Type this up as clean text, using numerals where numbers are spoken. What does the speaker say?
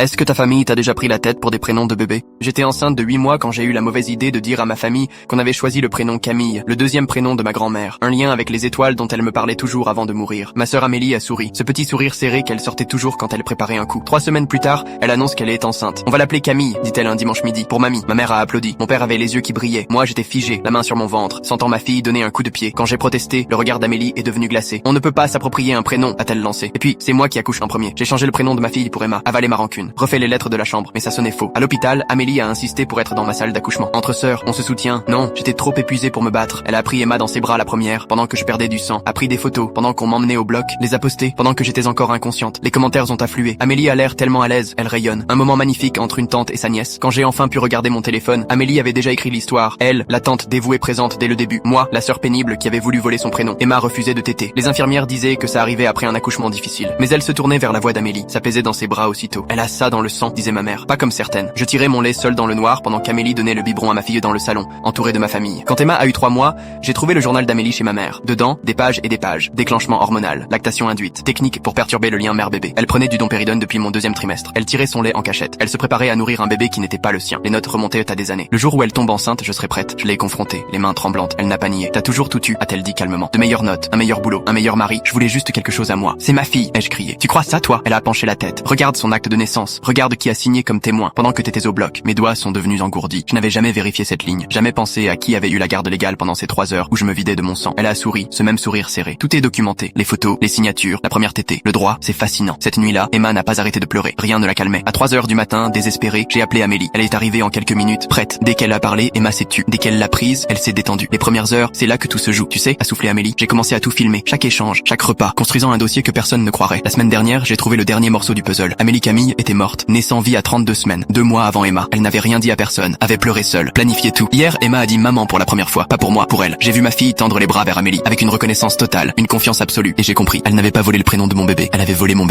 Est-ce que ta famille t'a déjà pris la tête pour des prénoms de bébé? J'étais enceinte de 8 mois quand j'ai eu la mauvaise idée de dire à ma famille qu'on avait choisi le prénom Camille, le deuxième prénom de ma grand-mère. Un lien avec les étoiles dont elle me parlait toujours avant de mourir. Ma sœur Amélie a souri, ce petit sourire serré qu'elle sortait toujours quand elle préparait un coup. 3 semaines plus tard, elle annonce qu'elle est enceinte. On va l'appeler Camille, dit-elle un dimanche midi. Pour mamie, ma mère a applaudi. Mon père avait les yeux qui brillaient. Moi, j'étais figé, la main sur mon ventre, sentant ma fille donner un coup de pied. Quand j'ai protesté, le regard d'Amélie est devenu glacé. On ne peut pas s'approprier un prénom, a-t-elle lancé. Et puis, c'est moi qui accouche en premier. J'ai changé le prénom de ma fille pour Emma, avalé ma rancune, refait les lettres de la chambre, mais ça sonnait faux. À l'hôpital, Amélie a insisté pour être dans ma salle d'accouchement. Entre sœurs, on se soutient. Non, j'étais trop épuisé pour me battre. Elle a pris Emma dans ses bras la première, pendant que je perdais du sang, a pris des photos, pendant qu'on m'emmenait au bloc, les a postées, pendant que j'étais encore inconsciente. Les commentaires ont afflué. Amélie a l'air tellement à l'aise, elle rayonne. Un moment magnifique entre une tante et sa nièce. Quand j'ai enfin pu regarder mon téléphone, Amélie avait déjà écrit l'histoire. Elle, la tante dévouée présente dès le début. Moi, la sœur pénible qui avait voulu voler son prénom. Emma refusait de téter. Les infirmières disaient que ça arrivait après un accouchement difficile. Mais elle se tournait vers la voix d'Amélie, s'apaisait dans ses bras aussitôt. Elle a ça dans le sang, disait ma mère. Pas comme certaines. Je tirais mon lait seul dans le noir pendant qu'Amélie donnait le biberon à ma fille dans le salon, entourée de ma famille. Quand Emma a eu 3 mois, j'ai trouvé le journal d'Amélie chez ma mère. Dedans, des pages et des pages. Déclenchement hormonal, lactation induite, technique pour perturber le lien mère-bébé. Elle prenait du domperidone depuis mon 2e trimestre. Elle tirait son lait en cachette. Elle se préparait à nourrir un bébé qui n'était pas le sien. Les notes remontaient à des années. Le jour où elle tombe enceinte, je serai prête. Je l'ai confrontée, les mains tremblantes. Elle n'a pas nié. T'as toujours tout eu, a-t-elle dit calmement. De meilleures notes, un meilleur boulot, un meilleur mari. Je voulais juste quelque chose à moi. C'est ma fille, ai-je crié. Tu crois ça, toi? Elle a penché la tête. Regarde son acte de naissance. Regarde qui a signé comme témoin pendant que t'étais au bloc. Mes doigts sont devenus engourdis. Je n'avais jamais vérifié cette ligne. Jamais pensé à qui avait eu la garde légale pendant ces 3 heures où je me vidais de mon sang. Elle a souri, ce même sourire serré. Tout est documenté. Les photos, les signatures, la première tétée. Le droit, c'est fascinant. Cette nuit-là, Emma n'a pas arrêté de pleurer. Rien ne la calmait. À 3 heures du matin, désespérée, j'ai appelé Amélie. Elle est arrivée en quelques minutes, prête. Dès qu'elle a parlé, Emma s'est tue. Dès qu'elle l'a prise, elle s'est détendue. Les premières heures, c'est là que tout se joue. Tu sais, a soufflé Amélie. J'ai commencé à tout filmer. Chaque échange, chaque repas, construisant un dossier que personne ne croirait. La semaine dernière, j'ai trouvé le dernier morceau du puzzle. Amélie Camille était morte, née sans vie à 32 semaines, 2 mois avant Emma. Elle n'avait rien dit à personne, avait pleuré seule, planifié tout. Hier, Emma a dit maman pour la première fois. Pas pour moi, pour elle. J'ai vu ma fille tendre les bras vers Amélie, avec une reconnaissance totale, une confiance absolue. Et j'ai compris. Elle n'avait pas volé le prénom de mon bébé. Elle avait volé mon bébé.